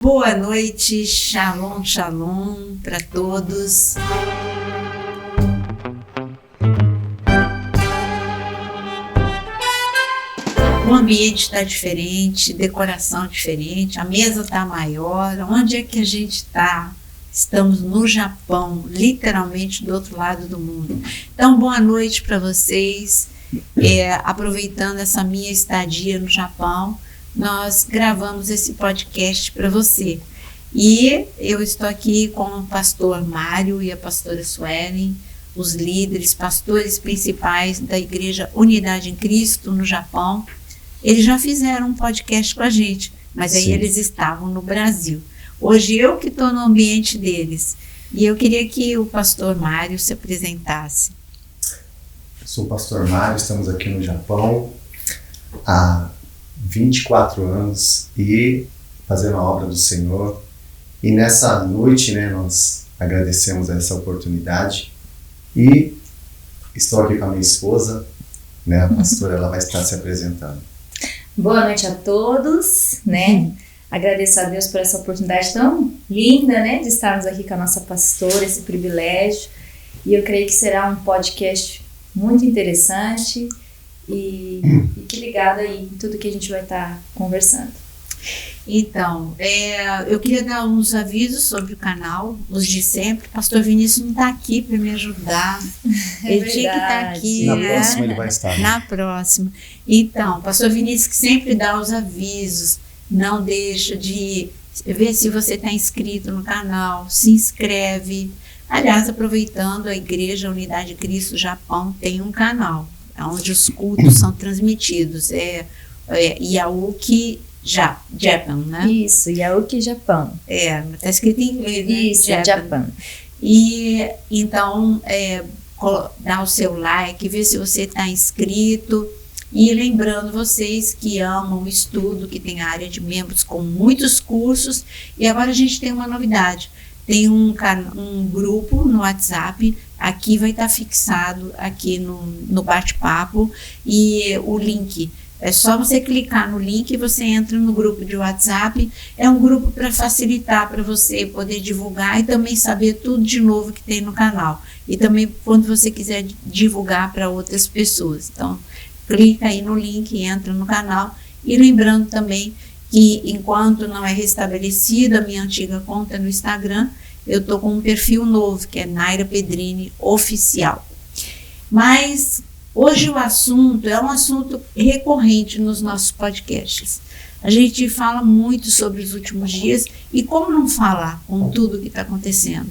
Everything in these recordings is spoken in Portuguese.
Boa noite, shalom, shalom para todos. O ambiente está diferente, decoração diferente, a mesa está maior. Onde é que a gente está? Estamos no Japão, literalmente do outro lado do mundo. Então, boa noite para vocês. Aproveitando essa minha estadia no Japão, nós gravamos esse podcast para você. E eu estou aqui com o pastor Mário e a pastora Suelen, os líderes, pastores principais da Igreja Unidade em Cristo no Japão. Eles já fizeram um podcast com a gente, mas aí eles estavam no Brasil. Hoje eu que estou no ambiente deles. E eu queria que o pastor Mário se apresentasse. Eu sou o pastor Mário, estamos aqui no Japão há 24 anos e fazendo a obra do Senhor. E nessa noite, nós agradecemos essa oportunidade. E estou aqui com a minha esposa, a pastora, ela vai estar se apresentando. Boa noite a todos, Agradeço a Deus por essa oportunidade tão linda, de estarmos aqui com a nossa pastora, esse privilégio. E eu creio que será um podcast muito interessante e fique ligado aí em tudo que a gente vai estar conversando. Então, eu queria dar uns avisos sobre o canal, os de sempre. O pastor Vinícius não está aqui para me ajudar. Ele tinha que estar aqui. Na próxima ele vai estar. Na próxima. Então, o pastor Vinícius que sempre dá os avisos. Não deixa de ver se você está inscrito no canal, se inscreve. Aliás, aproveitando, a Igreja Unidade de Cristo Japão tem um canal, onde os cultos são transmitidos. Yaoki Japan, né? Isso, Yaoki Japão. Está escrito em inglês, né? Isso, Japan. E então, dá o seu like, vê se você está inscrito. E lembrando vocês que amam o estudo, que tem área de membros com muitos cursos. E agora a gente tem uma novidade. Tem um grupo no WhatsApp, aqui vai estar fixado aqui no bate-papo, e o link. É só você clicar no link e você entra no grupo de WhatsApp. É um grupo para facilitar para você poder divulgar e também saber tudo de novo que tem no canal. E também quando você quiser divulgar para outras pessoas. Então, clica aí no link e entra no canal. E lembrando também que enquanto não é restabelecida a minha antiga conta no Instagram, eu estou com um perfil novo, que é Naira Pedrini Oficial. Mas hoje o assunto é um assunto recorrente nos nossos podcasts. A gente fala muito sobre os últimos dias e como não falar com tudo o que está acontecendo.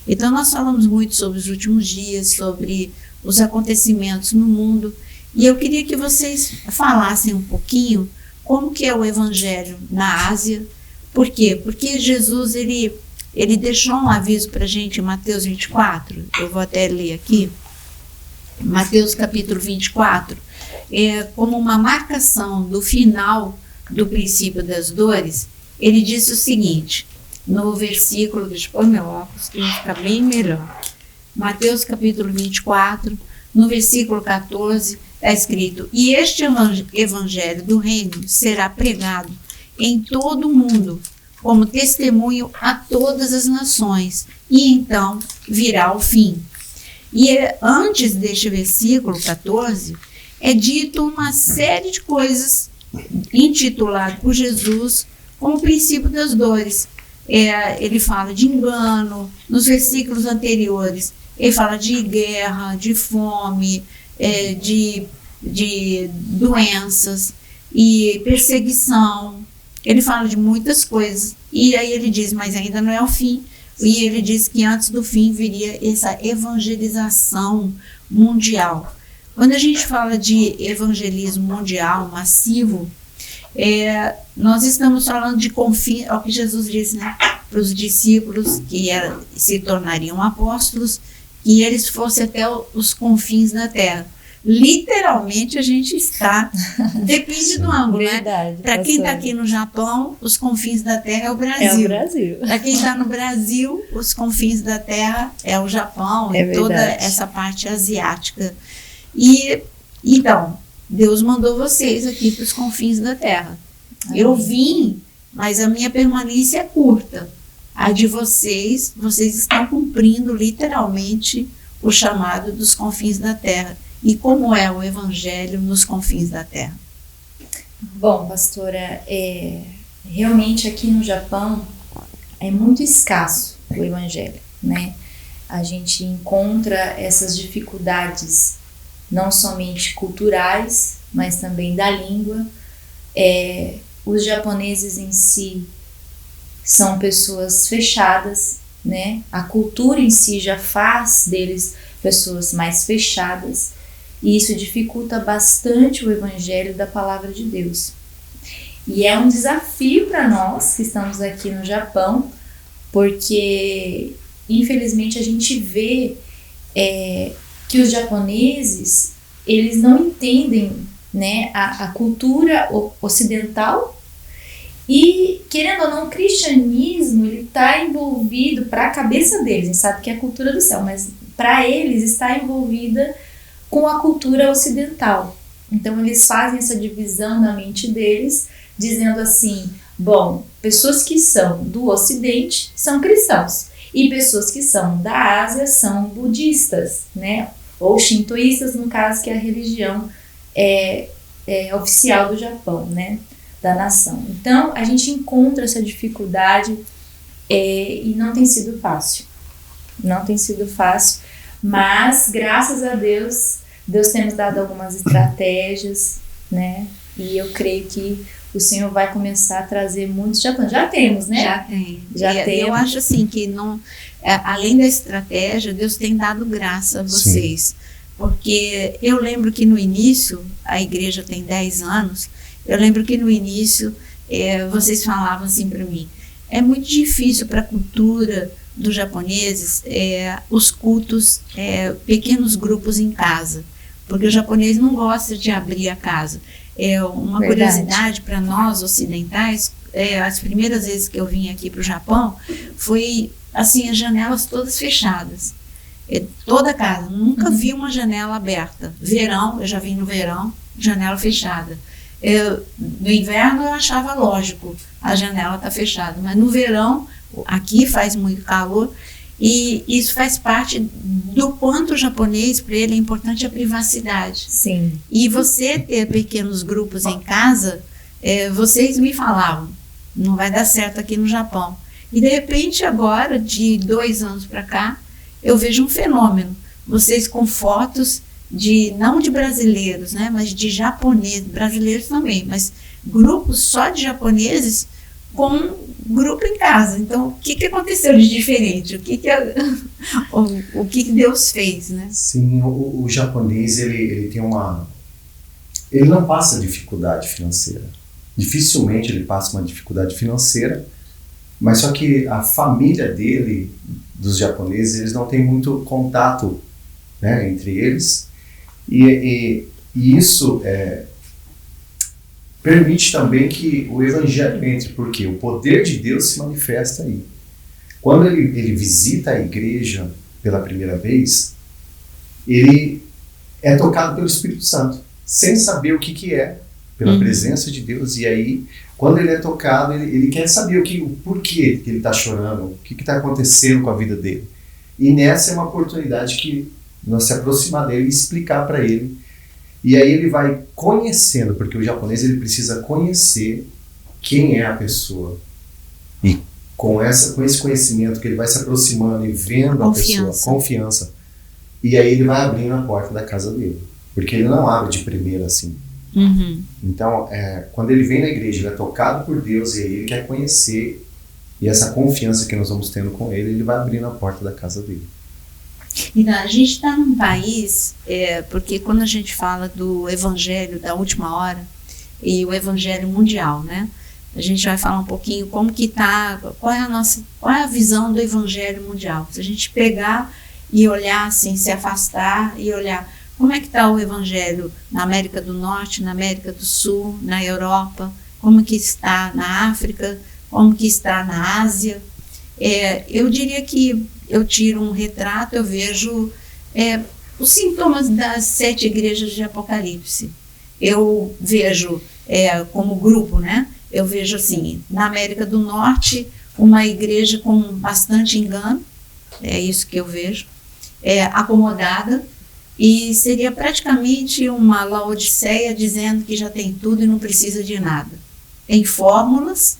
Então nós falamos muito sobre os últimos dias, sobre os acontecimentos no mundo. E eu queria que vocês falassem um pouquinho como que é o Evangelho na Ásia. Por quê? Porque Jesus, ele deixou um aviso para a gente em Mateus 24. Eu vou até ler aqui. Mateus capítulo 24. Como uma marcação do final do princípio das dores, ele disse o seguinte, no versículo, deixa eu pôr meu óculos, que vai ficar bem melhor. Mateus capítulo 24, no versículo 14, está escrito: e este evangelho do reino será pregado em todo o mundo, como testemunho a todas as nações, e então virá o fim. E antes deste versículo 14, é dito uma série de coisas intitulado por Jesus como o princípio das dores. Ele fala de engano, nos versículos anteriores, ele fala de guerra, de fome, de doenças e perseguição. Ele fala de muitas coisas. E aí ele diz, mas ainda não é o fim. E ele diz que antes do fim viria essa evangelização mundial. Quando a gente fala de evangelismo mundial, massivo, nós estamos falando de confins, é o que Jesus disse, para os discípulos que se tornariam apóstolos, que eles fossem até os confins da terra. Literalmente a gente está, depende do ângulo, Para quem está aqui no Japão, os confins da terra é o Brasil. É o Brasil. Para quem está no Brasil, os confins da terra é o Japão e toda essa parte asiática. E então, Deus mandou vocês aqui para os confins da terra. Eu vim mas a minha permanência é curta. A de vocês estão cumprindo literalmente o chamado dos confins da terra. E como é o evangelho nos confins da terra? Bom, pastora, realmente aqui no Japão é muito escasso o evangelho, né? A gente encontra essas dificuldades não somente culturais, mas também da língua. Os japoneses em si são pessoas fechadas, né? A cultura em si já faz deles pessoas mais fechadas, e isso dificulta bastante o evangelho da palavra de Deus. E é um desafio para nós que estamos aqui no Japão, porque infelizmente a gente vê que os japoneses, eles não entendem, né, a cultura ocidental. E, querendo ou não, o cristianismo está envolvido, para a cabeça deles, a gente sabe que é a cultura do céu, mas para eles está envolvida com a cultura ocidental. Então eles fazem essa divisão na mente deles, dizendo assim, bom, pessoas que são do ocidente são cristãos, e pessoas que são da Ásia são budistas, né? Ou shintoístas, no caso, que é a religião oficial do Japão, né? Da nação. Então, a gente encontra essa dificuldade e não tem sido fácil. Não tem sido fácil, mas, graças a Deus, Deus tem nos dado algumas estratégias, né? E eu creio que o Senhor vai começar a trazer muitos japoneses. Já temos, né? Já tem. Eu acho assim que, não, além da estratégia, Deus tem dado graça a vocês. Sim. Porque eu lembro que no início, a igreja tem 10 anos, eu lembro que no início vocês falavam assim para mim, é muito difícil para a cultura dos japoneses os cultos, pequenos grupos em casa, porque o japonês não gosta de abrir a casa. Uma curiosidade para nós ocidentais, as primeiras vezes que eu vim aqui para o Japão, foi assim, as janelas todas fechadas. Toda casa, nunca vi uma janela aberta. Verão, eu já vim no verão, janela fechada. No inverno eu achava lógico a janela tá fechada, mas no verão, aqui faz muito calor, e isso faz parte do quanto o japonês, para ele é importante a privacidade. Sim. E você ter pequenos grupos em casa, vocês me falavam, não vai dar certo aqui no Japão. E de repente agora, de 2 anos para cá, eu vejo um fenômeno. Vocês com fotos não de brasileiros, né, mas de japoneses, brasileiros também, mas grupos só de japoneses com grupo em casa. Então, o que aconteceu de diferente? O que Deus fez, né? Sim, o japonês, ele tem ele não passa dificuldade financeira. Dificilmente ele passa uma dificuldade financeira, mas só que a família dele, dos japoneses, eles não têm muito contato, né, entre eles. E isso permite também que o evangelho entre, porque o poder de Deus se manifesta aí. Quando ele visita a igreja pela primeira vez, ele é tocado pelo Espírito Santo, sem saber o que é, pela presença de Deus. E aí, quando ele é tocado, ele quer saber o porquê que ele está chorando, o que está acontecendo com a vida dele. E nessa é uma oportunidade que nós se aproximar dele e explicar para ele. E aí ele vai conhecendo, porque o japonês ele precisa conhecer quem é a pessoa. E com esse conhecimento que ele vai se aproximando e vendo a pessoa, confiança. E aí ele vai abrindo a porta da casa dele. Porque ele não abre de primeira assim. Uhum. Então, quando ele vem na igreja, ele é tocado por Deus e aí ele quer conhecer. E essa confiança que nós vamos tendo com ele vai abrindo a porta da casa dele. E a gente está num país, porque quando a gente fala do evangelho da última hora e o evangelho mundial, né? A gente vai falar um pouquinho como que está, qual é a visão do evangelho mundial. Se a gente pegar e olhar assim, se afastar e olhar como é que está o evangelho na América do Norte, na América do Sul, na Europa, como que está na África, como que está na Ásia. Eu diria que eu tiro um retrato, eu vejo os sintomas das 7 igrejas de Apocalipse. Eu vejo como grupo, né? eu vejo assim, na América do Norte, uma igreja com bastante engano, é isso que eu vejo, acomodada, e seria praticamente uma Laodiceia dizendo que já tem tudo e não precisa de nada. Tem fórmulas,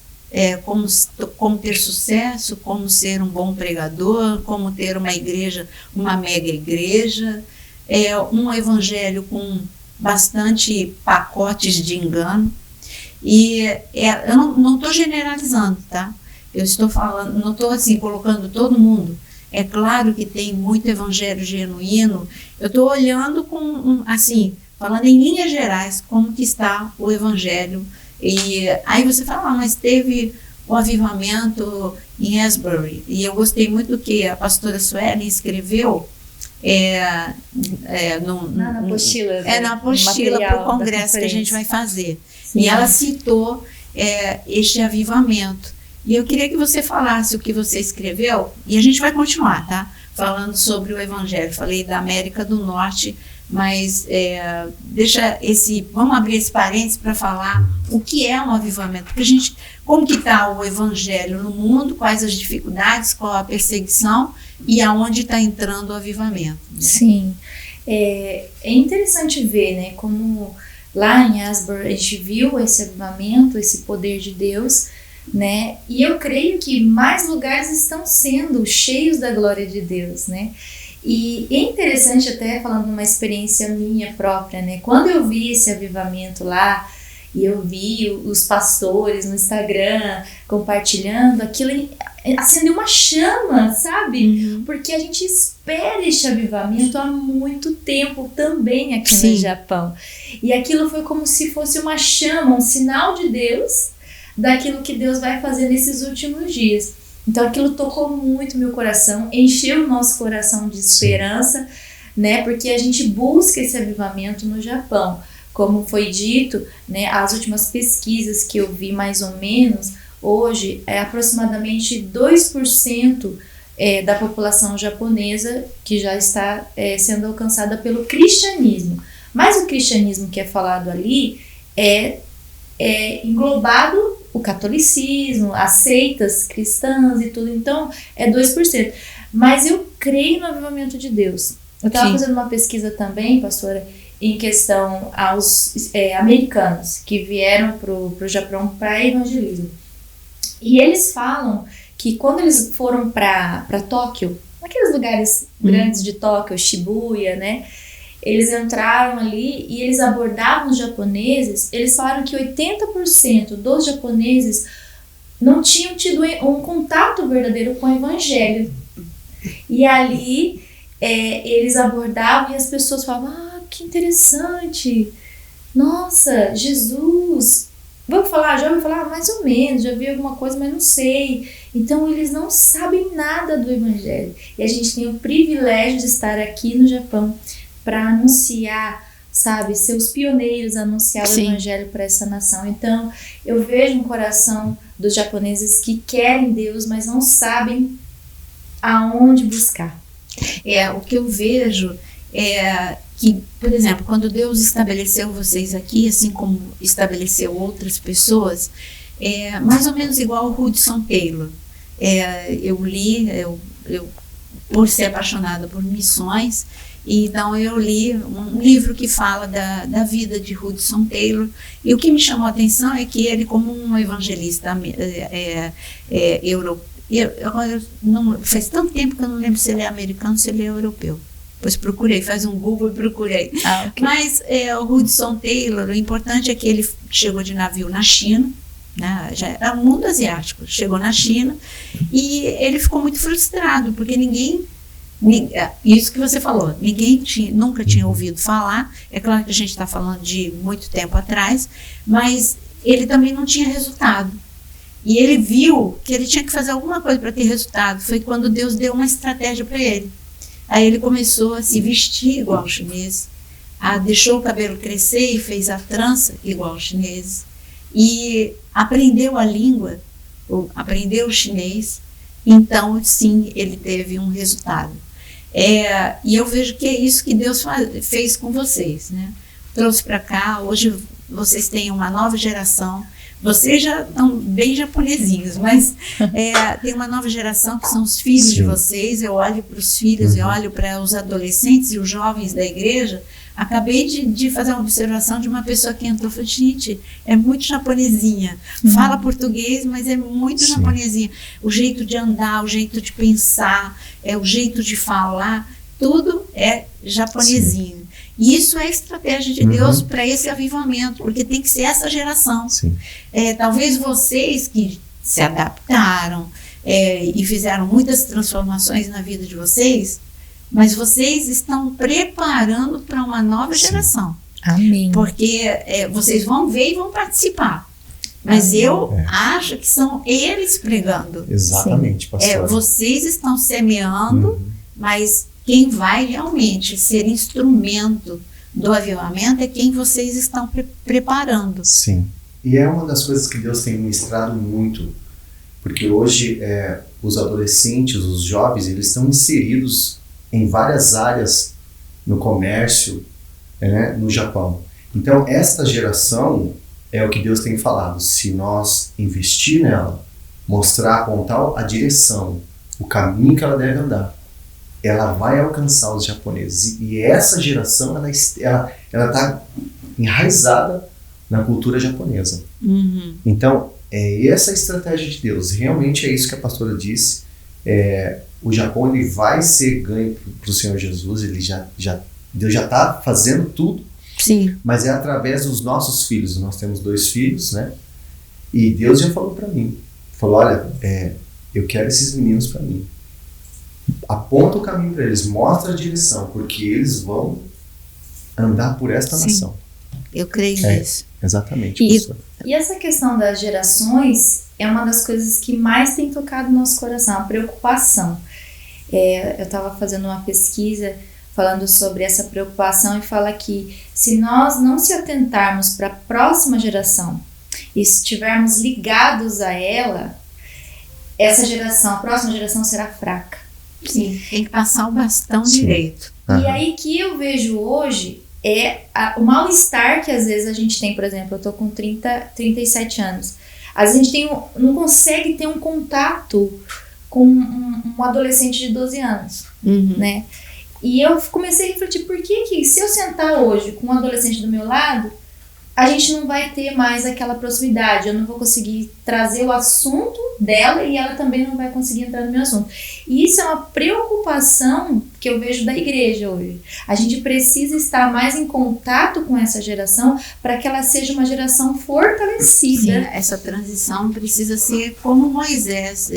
como ter sucesso, como ser um bom pregador, como ter uma igreja, uma mega igreja, um evangelho com bastante pacotes de engano. E eu não estou generalizando, tá? Eu estou falando, não estou assim colocando todo mundo. É claro que tem muito evangelho genuíno. Eu estou olhando assim, falando em linhas gerais, como que está o evangelho. E aí você fala, mas teve o avivamento em Asbury. E eu gostei muito do que a pastora Suelen escreveu na apostila. Na apostila para o congresso que a gente vai fazer. Sim. E ela citou este avivamento. E eu queria que você falasse o que você escreveu, e a gente vai continuar, tá? Falando sobre o Evangelho. Falei da América do Norte, mas vamos abrir esse parênteses para falar o que é um avivamento. Porque como que está o Evangelho no mundo, quais as dificuldades, qual a perseguição e aonde está entrando o avivamento. Né? Sim, é interessante ver, né, como lá em Asbury a gente viu esse avivamento, esse poder de Deus, né? E eu creio que mais lugares estão sendo cheios da glória de Deus, né? E é interessante, até falando de uma experiência minha própria, né? Quando eu vi esse avivamento lá, e eu vi os pastores no Instagram compartilhando, aquilo acendeu uma chama, sabe? Uhum. Porque a gente espera este avivamento há muito tempo também aqui Sim. no Japão. E aquilo foi como se fosse uma chama, um sinal de Deus, daquilo que Deus vai fazer nesses últimos dias. Então aquilo tocou muito meu coração, encheu o nosso coração de esperança, né? Porque a gente busca esse avivamento no Japão. Como foi dito, né, as últimas pesquisas que eu vi mais ou menos, hoje é aproximadamente 2% da população japonesa que já está sendo alcançada pelo cristianismo. Mas o cristianismo que é falado ali é englobado o catolicismo, as seitas cristãs e tudo, então é 2%. Mas eu creio no avivamento de Deus. Eu estava fazendo uma pesquisa também, pastora, em questão aos americanos que vieram para o Japão para evangelismo. E eles falam que quando eles foram para Tóquio, naqueles lugares grandes de Tóquio, Shibuya, né? Eles entraram ali e eles abordavam os japoneses. Eles falaram que 80% dos japoneses não tinham tido um contato verdadeiro com o evangelho. E ali eles abordavam e as pessoas falavam, que interessante, nossa, Jesus, vamos falar, já ouviu falar? Mais ou menos, já vi alguma coisa, mas não sei. Então eles não sabem nada do evangelho. E a gente tem o privilégio de estar aqui no Japão para anunciar, sabe, ser os pioneiros a anunciar o evangelho para essa nação. Então eu vejo um coração dos japoneses que querem Deus, mas não sabem aonde buscar. O que eu vejo que, por exemplo, quando Deus estabeleceu vocês aqui, assim como estabeleceu outras pessoas, mais ou menos igual o Hudson Taylor. Eu li, eu por ser apaixonada por missões, então eu li um livro que fala da vida de Hudson Taylor, e o que me chamou a atenção é que ele, como um evangelista europeu, faz tanto tempo que eu não lembro se ele é americano ou se ele é europeu. Depois procurei, faz um Google e procurei. Okay. Mas o Hudson Taylor, o importante é que ele chegou de navio na China, né, já era o mundo asiático, chegou na China e ele ficou muito frustrado, porque isso que você falou, nunca tinha ouvido falar. É claro que a gente está falando de muito tempo atrás, mas ele também não tinha resultado. E ele viu que ele tinha que fazer alguma coisa para ter resultado. Foi quando Deus deu uma estratégia para ele. Aí ele começou a se vestir igual aos chineses, deixou o cabelo crescer e fez a trança igual aos chineses, e aprendeu a língua, aprendeu o chinês. Então sim, ele teve um resultado. E eu vejo que é isso que Deus fez com vocês, né? Trouxe para cá. Hoje vocês têm uma nova geração, vocês já estão bem japonesinhos, mas tem uma nova geração que são os filhos de vocês. Eu olho para os filhos, eu olho para os adolescentes e os jovens da igreja. Acabei de fazer uma observação de uma pessoa que entrou e falou: gente, é muito japonesinha. Fala português, mas é muito japonesinha. O jeito de andar, o jeito de pensar, o jeito de falar, tudo é japonesinho. E isso é a estratégia de Deus para esse avivamento, porque tem que ser essa geração. Talvez vocês que se adaptaram e fizeram muitas transformações na vida de vocês, mas vocês estão preparando para uma nova geração. Amém. Porque vocês vão ver e vão participar. Mas eu acho que são eles pregando. Exatamente, pastor. Vocês estão semeando, mas quem vai realmente ser instrumento do avivamento é quem vocês estão preparando. Sim. E é uma das coisas que Deus tem ministrado muito, porque hoje os adolescentes, os jovens, eles estão inseridos em várias áreas no comércio, no Japão. Então, esta geração é o que Deus tem falado. Se nós investir nela, mostrar, apontar a direção, o caminho que ela deve andar, ela vai alcançar os japoneses. E essa geração, ela está enraizada na cultura japonesa. Então, essa estratégia de Deus. Realmente é isso que a pastora disse. O Japão, ele vai ser ganho para o Senhor Jesus. Deus já está fazendo tudo. Sim. Mas é através dos nossos filhos. Nós temos 2 filhos, né? E Deus já falou para mim. Falou: olha, eu quero esses meninos para mim. Aponta o caminho para eles, mostra a direção, porque eles vão andar por esta nação. Eu creio nisso. Exatamente. E essa questão das gerações é uma das coisas que mais tem tocado no nosso coração, a preocupação. Eu estava fazendo uma pesquisa falando sobre essa preocupação e fala que se nós não se atentarmos para a próxima geração e estivermos ligados a ela, essa geração, a próxima geração será fraca. Sim, tem que passar o bastão direito. E aí que eu vejo hoje o mal-estar que às vezes a gente tem. Por exemplo, eu tô com 37 anos. Às vezes a gente não consegue ter um contato com um adolescente de 12 anos, né? E eu comecei a refletir por que se eu sentar hoje com um adolescente do meu lado, a gente não vai ter mais aquela proximidade, eu não vou conseguir trazer o assunto dela e ela também não vai conseguir entrar no meu assunto. E isso é uma preocupação que eu vejo da igreja hoje. A gente precisa estar mais em contato com essa geração para que ela seja uma geração fortalecida. Sim, essa transição precisa ser como Moisés.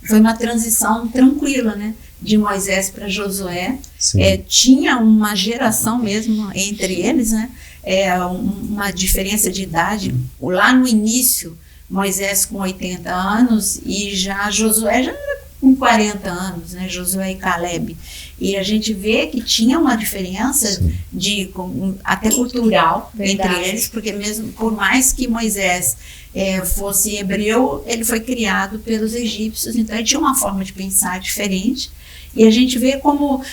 Foi uma transição tranquila, né? De Moisés para Josué. Tinha uma geração mesmo entre eles, né? Uma diferença de idade. Lá no início, Moisés com 80 anos e já Josué já era com 40 anos, né? Josué e Caleb. E a gente vê que tinha uma diferença até cultural entre eles, porque mesmo por mais que Moisés fosse hebreu, ele foi criado pelos egípcios, então ele tinha uma forma de pensar diferente. E a gente vê como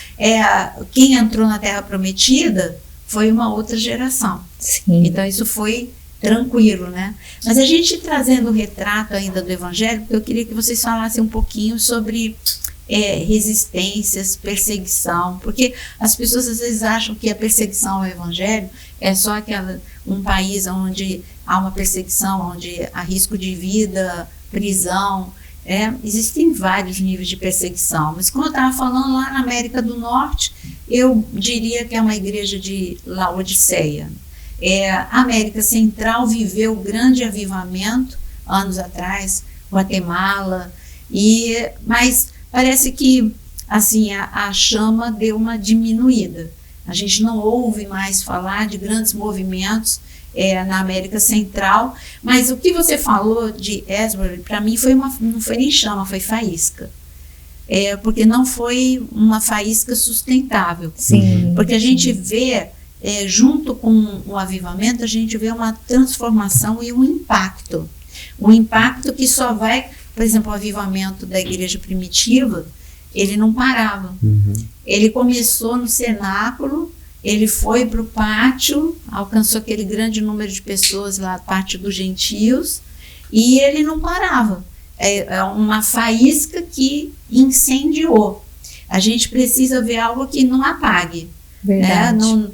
quem entrou na Terra Prometida foi uma outra geração. Sim. Então isso foi tranquilo, né? Mas a gente trazendo o retrato ainda do Evangelho, eu queria que vocês falassem um pouquinho sobre resistências, perseguição, porque as pessoas às vezes acham que a perseguição ao Evangelho é só um país onde há uma perseguição, onde há risco de vida, prisão. Existem vários níveis de perseguição, mas como eu estava falando, lá na América do Norte, eu diria que é uma igreja de Laodiceia. A América Central viveu o grande avivamento anos atrás, Guatemala, mas parece que assim, a chama deu uma diminuída. A gente não ouve mais falar de grandes movimentos na América Central, mas o que você falou de Asbury, para mim não foi nem chama, foi faísca. Porque não foi uma faísca sustentável. Sim. Porque a gente vê, junto com o avivamento, a gente vê uma transformação e um impacto. Um impacto que só vai, por exemplo, o avivamento da igreja primitiva, ele não parava. Ele começou no cenáculo, ele foi para o pátio, alcançou aquele grande número de pessoas lá, pátio dos gentios, e ele não parava. É uma faísca que incendiou. A gente precisa ver algo que não apague. Verdade. Né?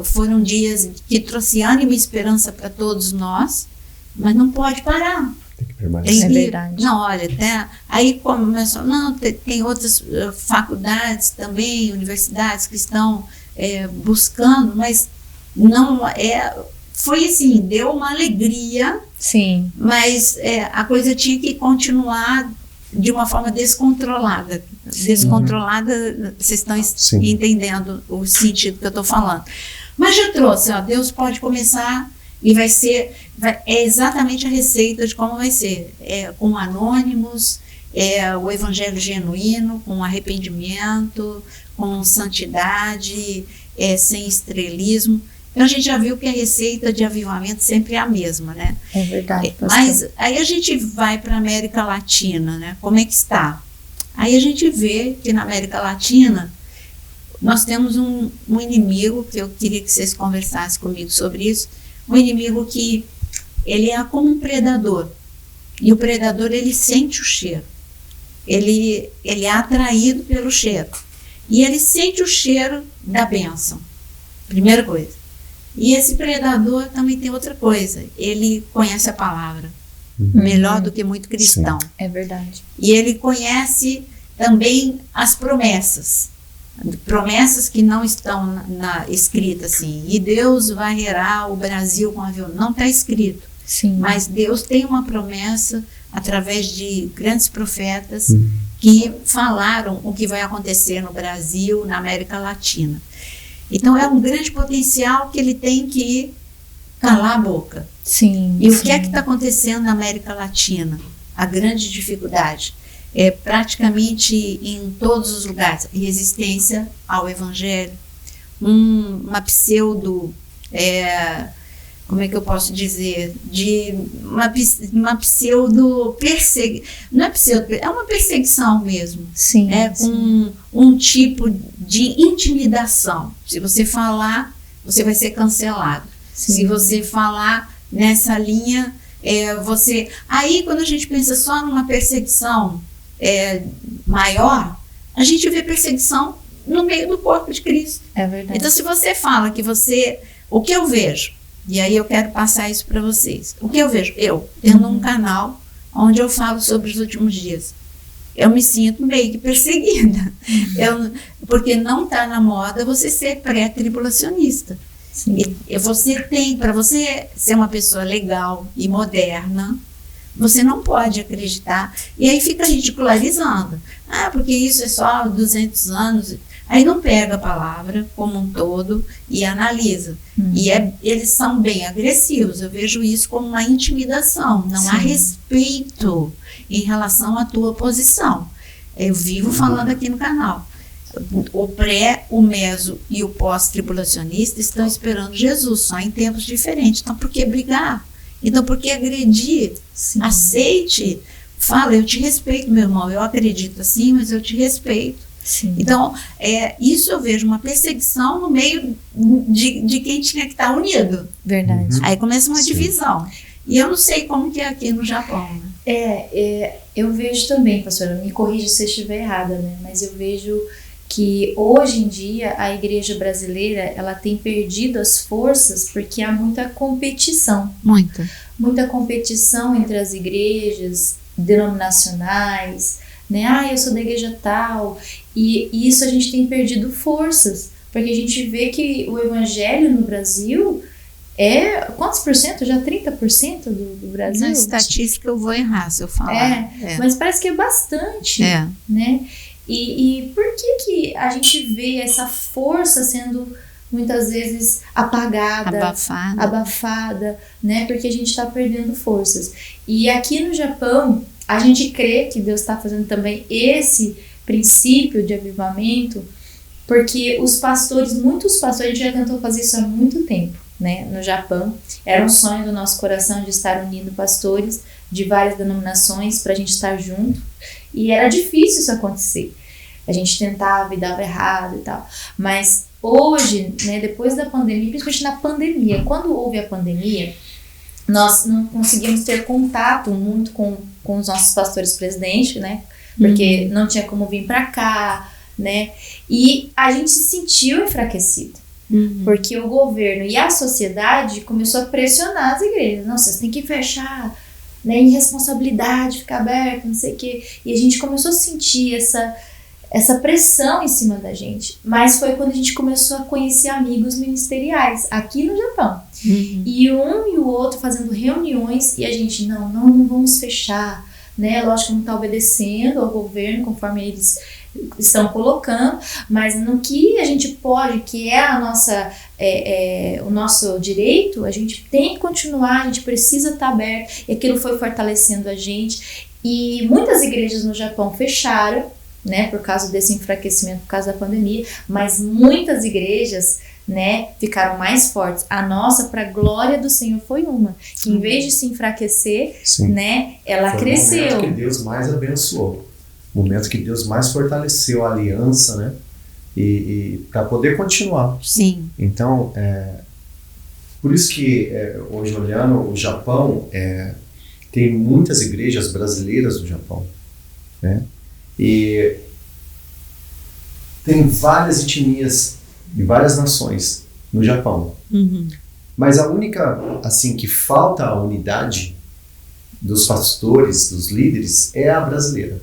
Foram dias que trouxe ânimo e esperança para todos nós, mas não pode parar. Tem que permanecer. É verdade. Não, olha, aí começou, não, tem outras faculdades também, universidades que estão buscando, mas não foi assim, deu uma alegria. Sim. Mas a coisa tinha que continuar de uma forma descontrolada. Sim. Descontrolada, vocês estão entendendo o sentido que eu estou falando. Mas já trouxe, Deus pode começar e é exatamente a receita de como vai ser. Com anônimos, o evangelho genuíno, com arrependimento, com santidade, sem estrelismo. Então a gente já viu que a receita de avivamento sempre é a mesma, né? É verdade, pastor. Mas aí a gente vai para a América Latina, né? Como é que está? Aí a gente vê que na América Latina nós temos um inimigo, que eu queria que vocês conversassem comigo sobre isso, um inimigo que ele é como um predador. E o predador, ele sente o cheiro. Ele é atraído pelo cheiro. E ele sente o cheiro da bênção. Primeira coisa. E esse predador também tem outra coisa. Ele conhece a palavra. Melhor do que muito cristão. Sim. É verdade. E ele conhece também as promessas. Promessas que não estão escritas assim. E Deus varrerá o Brasil com avião. Não está escrito. Sim. Mas Deus tem uma promessa através de grandes profetas que falaram o que vai acontecer no Brasil, na América Latina. Então é um grande potencial que ele tem que calar a boca. Sim. E o que é que está acontecendo na América Latina? A grande dificuldade é praticamente em todos os lugares, resistência ao evangelho, uma pseudo, como é que eu posso dizer, de uma pseudo não é pseudo, é uma perseguição mesmo. Sim. Com um tipo de intimidação. Se você falar, você vai ser cancelado. Sim. Se você falar nessa linha, Aí quando a gente pensa só numa perseguição maior, a gente vê perseguição no meio do corpo de Cristo. É verdade. Então se você fala que o que eu vejo, e aí eu quero passar isso para vocês, o que eu vejo? Eu tendo um canal onde eu falo sobre os últimos dias, eu me sinto meio que perseguida, porque não está na moda você ser pré-tribulacionista. Sim. Para você ser uma pessoa legal e moderna, você não pode acreditar, e aí fica ridicularizando, porque isso é só 200 anos, aí não pega a palavra como um todo e analisa, e eles são bem agressivos, eu vejo isso como uma intimidação, não há respeito em relação à tua posição. Eu vivo falando aqui no canal, o pré, o meso e o pós-tribulacionista estão esperando Jesus, só em tempos diferentes. Então por que brigar? Então por que agredir? Sim. Aceite, fala, eu te respeito, meu irmão, eu acredito assim, mas eu te respeito. Sim. Então isso eu vejo uma perseguição no meio de quem tinha que estar unido. Verdade. Aí começa uma divisão. E eu não sei como que é aqui no Japão, né? Eu vejo também, pastora, me corrija se eu estiver errada, né? Mas eu vejo que hoje em dia a igreja brasileira, ela tem perdido as forças porque há muita competição. Muita competição entre as igrejas denominacionais, né? Eu sou da igreja tal, e isso a gente tem perdido forças, porque a gente vê que o evangelho no Brasil quantos por cento? Já 30% do Brasil? Na estatística eu vou errar se eu falar. Mas parece que é bastante, né? E por que a gente vê essa força sendo muitas vezes apagada, abafada, né? Porque a gente está perdendo forças. E aqui no Japão, a gente crê que Deus está fazendo também esse princípio de avivamento, porque muitos pastores, a gente já tentou fazer isso há muito tempo, né? No Japão, era um sonho do nosso coração de estar unindo pastores de várias denominações para a gente estar junto, e era difícil isso acontecer. A gente tentava e dava errado e tal, mas hoje, né, depois da pandemia, principalmente na pandemia, quando houve a pandemia, nós não conseguimos ter contato muito com os nossos pastores presidentes, né, porque não tinha como vir para cá, né, e a gente se sentiu enfraquecido. Porque o governo e a sociedade começou a pressionar as igrejas. Não, vocês têm que fechar, né, irresponsabilidade, ficar aberto, não sei o quê. E a gente começou a sentir essa pressão em cima da gente. Mas foi quando a gente começou a conhecer amigos ministeriais aqui no Japão. E um e o outro fazendo reuniões e a gente, não vamos fechar, né? Lógico que não está obedecendo ao governo conforme eles estão colocando, mas no que a gente pode, que é a nossa, o nosso direito, a gente tem que continuar, a gente precisa estar aberto, e aquilo foi fortalecendo a gente, e muitas igrejas no Japão fecharam, né, por causa desse enfraquecimento, por causa da pandemia, mas muitas igrejas, né, ficaram mais fortes. A nossa, para a glória do Senhor, foi uma, que em vez de se enfraquecer, né, ela foi cresceu. O momento que Deus mais abençoou. O momento que Deus mais fortaleceu a aliança, né? E para poder continuar. Sim. Então, por isso que hoje, olhando o Japão, tem muitas igrejas brasileiras no Japão, né? E tem várias etnias e várias nações no Japão. Mas a única, assim, que falta a unidade dos pastores, dos líderes, é a brasileira.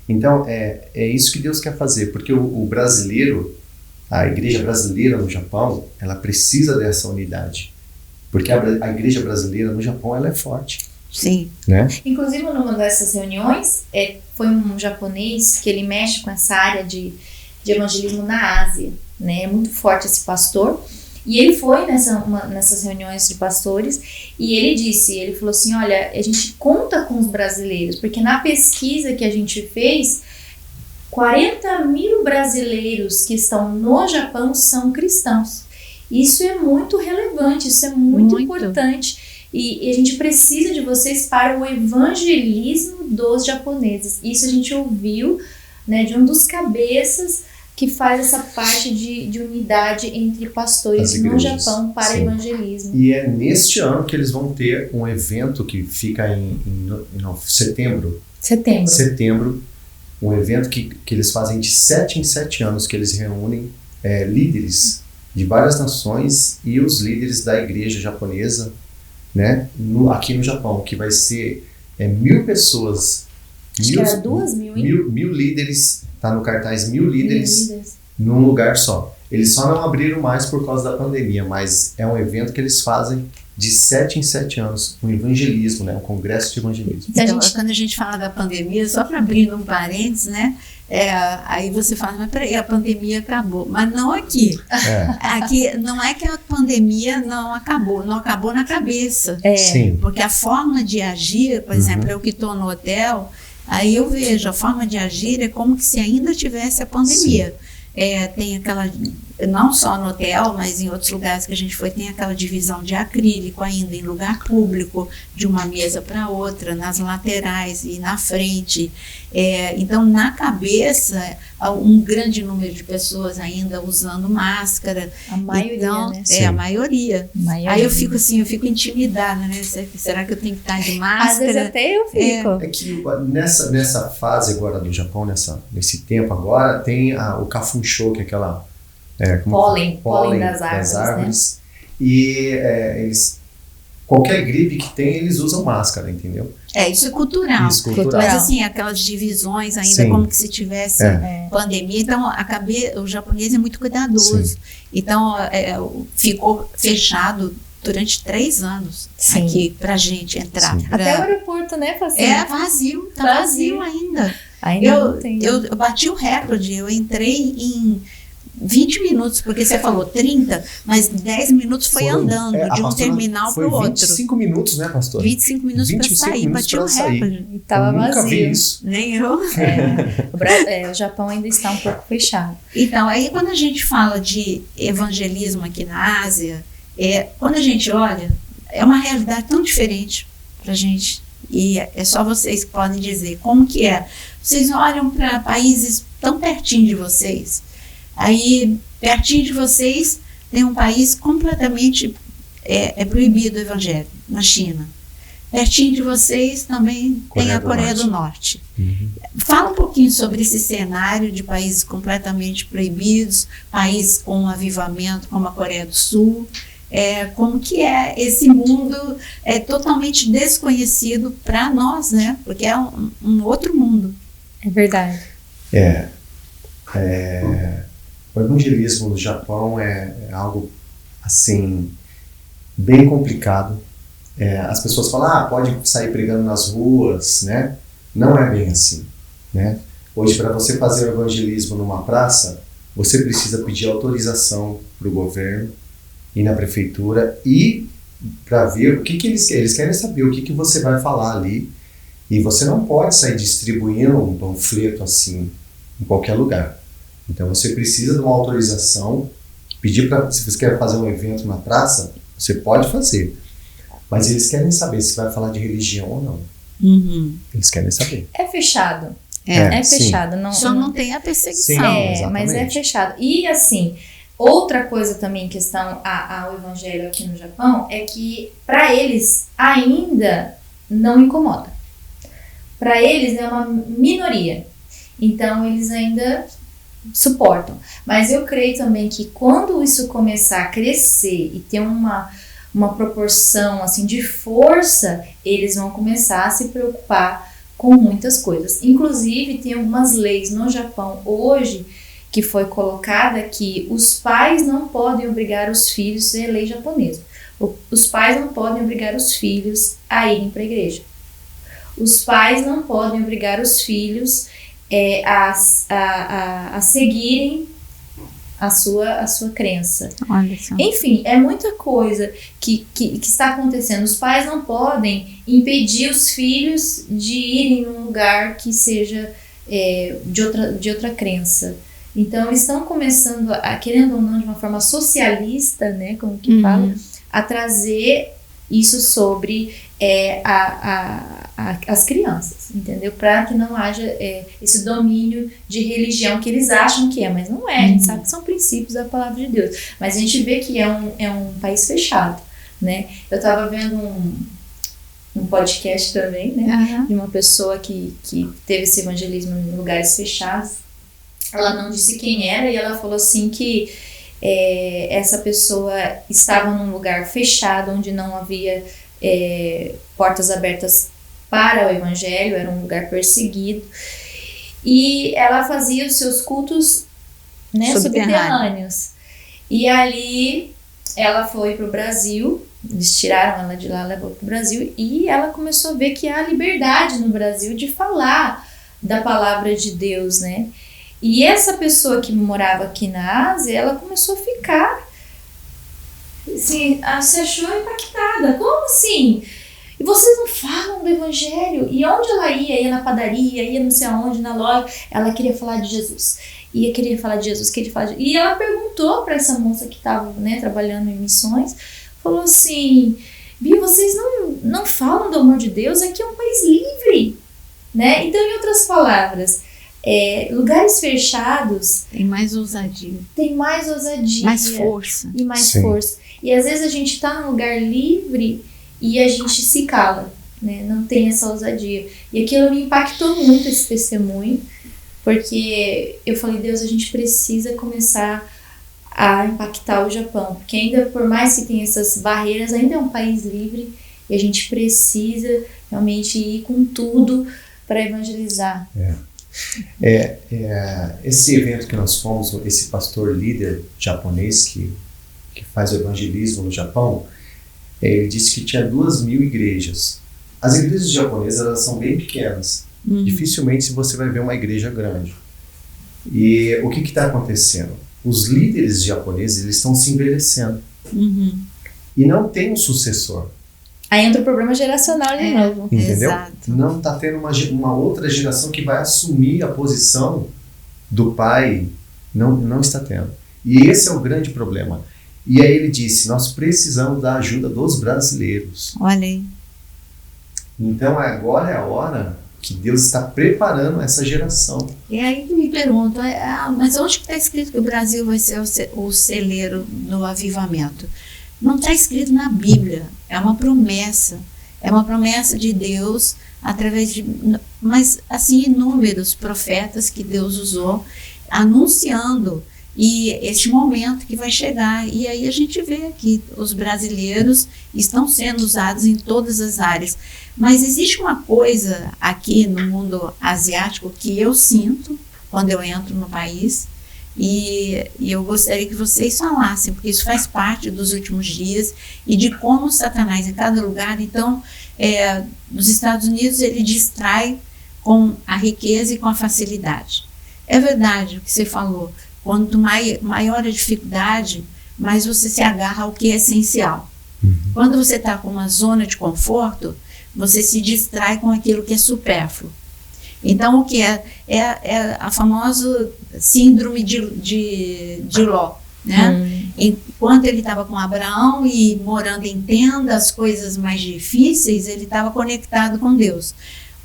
Então, é isso que Deus quer fazer, porque o brasileiro, a igreja brasileira no Japão, ela precisa dessa unidade, porque a igreja brasileira no Japão, ela é forte. Sim. Né? Inclusive, numa dessas reuniões, foi um japonês que ele mexe com essa área de evangelismo na Ásia, né? É muito forte esse pastor. E ele foi nessas reuniões de pastores e ele falou assim, olha, a gente conta com os brasileiros, porque na pesquisa que a gente fez, 40 mil brasileiros que estão no Japão são cristãos. Isso é muito relevante, isso é muito importante. E a gente precisa de vocês para o evangelismo dos japoneses. Isso a gente ouviu, né, de um dos cabeças que faz essa parte de unidade entre pastores no Japão para evangelismo. E é neste ano que eles vão ter um evento que fica em setembro. Setembro. Um evento que eles fazem de 7 em 7 anos, que eles reúnem líderes de várias nações e os líderes da igreja japonesa, né, aqui no Japão, que vai ser 1.000 pessoas. Acho que era 2.000, hein? 1.000 líderes. Tá no cartaz 1.000 líderes num lugar só. Eles só não abriram mais por causa da pandemia, mas é um evento que eles fazem de 7 em 7 anos, um evangelismo, né? Um congresso de evangelismo. Então, quando a gente fala da pandemia, só para abrir um parênteses, né? Aí você fala, mas peraí, a pandemia acabou. Mas não aqui. Aqui não é que a pandemia não acabou na cabeça. Sim. Porque a forma de agir, por exemplo, eu que estou no hotel, aí eu vejo, a forma de agir é como que se ainda tivesse a pandemia. Tem aquela, não só no hotel, mas em outros lugares que a gente foi, tem aquela divisão de acrílico ainda em lugar público, de uma mesa para outra, nas laterais e na frente. Então, na cabeça, um grande número de pessoas ainda usando máscara. A maioria, então, né? A maioria. Aí eu fico assim, eu fico intimidada, né? Será que eu tenho que estar de máscara? Às vezes até eu fico. É que nessa fase agora do Japão, nesse tempo agora, tem o Kafunsho, que é aquela... pólen das árvores, né? E qualquer gripe que tem, eles usam máscara, entendeu? Isso é cultural. Isso, cultural. Mas assim, aquelas divisões ainda, Sim. como que se tivesse pandemia. Então, o japonês é muito cuidadoso. Sim. Então, ficou fechado durante 3 anos aqui pra gente entrar. Até o aeroporto, né, Pastor? Vazio. Tá vazio ainda. Não tem. Eu bati o recorde. Eu entrei em 20 minutos, porque você falou 30, mas 10 minutos foi andando de um terminal para o outro. 25 minutos, né, pastor? 25 minutos para sair, bati o recorde. E tava vazio. Nunca vi isso. Nem eu. O Japão ainda está um pouco fechado. Então, aí quando a gente fala de evangelismo aqui na Ásia, quando a gente olha, é uma realidade tão diferente para a gente. E é só vocês que podem dizer como que é. Vocês olham para países tão pertinho de vocês. Aí Pertinho de vocês tem um país completamente proibido o evangelho, na China. Pertinho de vocês também tem a Coreia do Norte. Fala um pouquinho sobre esse cenário de países completamente proibidos, países com um avivamento como a Coreia do Sul. Como que é esse mundo totalmente desconhecido para nós, né? Porque é um outro mundo. É verdade. O evangelismo no Japão é algo assim bem complicado. As pessoas falam, pode sair pregando nas ruas, né? Não é bem assim, né? Hoje, para você fazer o evangelismo numa praça, você precisa pedir autorização para o governo e na prefeitura e para ver o que eles querem. Eles querem saber o que você vai falar ali. E você não pode sair distribuindo um panfleto assim em qualquer lugar. Então você precisa de uma autorização, pedir para, se você quer fazer um evento na praça, você pode fazer. Mas eles querem saber se vai falar de religião ou não. Eles querem saber. É fechado. É fechado. Só não tem a perseguição. Sim, mas é fechado. E assim, outra coisa também em questão ao evangelho aqui no Japão é que para eles ainda não incomoda. Para eles é uma minoria. Então eles ainda suportam. Mas eu creio também que quando isso começar a crescer e ter uma proporção assim de força, eles vão começar a se preocupar com muitas coisas. Inclusive tem algumas leis no Japão hoje que foi colocada que os pais não podem obrigar os filhos, é lei japonesa. Os pais não podem obrigar os filhos a irem para a igreja. Os pais não podem obrigar os filhos a seguirem a sua crença. Olha só. Enfim, é muita coisa que está acontecendo. Os pais não podem impedir os filhos de irem num lugar que seja de outra crença. Então, eles estão começando, querendo ou não, de uma forma socialista, né, como que fala, a trazer isso sobre as crianças, entendeu? Para que não haja esse domínio de religião que eles acham que mas não é. A gente sabe que são princípios da palavra de Deus, mas a gente vê que é um país fechado, né? Eu estava vendo um podcast também, né, de uma pessoa que teve esse evangelismo em lugares fechados. Ela não disse quem era e ela falou assim que essa pessoa estava num lugar fechado onde não havia portas abertas para o evangelho, era um lugar perseguido, e ela fazia os seus cultos, né, subterrâneos. E ali ela foi para o Brasil, eles tiraram ela de lá, levou para o Brasil, e ela começou a ver que há liberdade no Brasil de falar da palavra de Deus, né? E essa pessoa que morava aqui na Ásia, ela começou a ficar assim, se achou impactada. Como assim? E vocês não falam do evangelho? E onde ela ia na padaria, ia não sei aonde, na loja, ela queria falar de Jesus. Queria falar de Jesus. E ela perguntou para essa moça que estava, né, trabalhando em missões, falou assim, Bia, vocês não falam do amor de Deus? Aqui é um país livre, né? Então, em outras palavras, lugares fechados tem mais ousadia, mais força e mais força. E às vezes a gente está num lugar livre e a gente se cala, né? Não tem essa ousadia. E aquilo me impactou muito, esse testemunho, porque eu falei, Deus, a gente precisa começar a impactar o Japão, porque ainda por mais que tenha essas barreiras, ainda é um país livre e a gente precisa realmente ir com tudo para evangelizar. Esse evento que nós fomos, esse pastor líder japonês que faz o evangelismo no Japão, ele disse que tinha 2.000 igrejas. As igrejas japonesas, elas são bem pequenas. Dificilmente você vai ver uma igreja grande. E o que está acontecendo? Os líderes japoneses, eles estão se envelhecendo. E não tem um sucessor. Aí entra o problema geracional de novo. Entendeu? Exato. Não está tendo uma outra geração que vai assumir a posição do pai. Não está tendo. E esse é o grande problema. E aí ele disse, nós precisamos da ajuda dos brasileiros. Olha aí. Então agora é a hora que Deus está preparando essa geração. E aí me pergunto, mas onde que está escrito que o Brasil vai ser o celeiro do avivamento? Não está escrito na Bíblia, é uma promessa de Deus, através de, mas assim, inúmeros profetas que Deus usou, anunciando e este momento que vai chegar. E aí a gente vê que os brasileiros estão sendo usados em todas as áreas. Mas existe uma coisa aqui no mundo asiático que eu sinto quando eu entro no país, e eu gostaria que vocês falassem, porque isso faz parte dos últimos dias e de como Satanás em cada lugar. Então, nos Estados Unidos ele distrai com a riqueza e com a facilidade. É verdade o que você falou, quanto maior a dificuldade, mais você se agarra ao que é essencial. Quando você está com uma zona de conforto, você se distrai com aquilo que é supérfluo. Então, o que é a famosa síndrome de Ló, né? Enquanto ele estava com Abraão e morando em tenda, as coisas mais difíceis, ele estava conectado com Deus.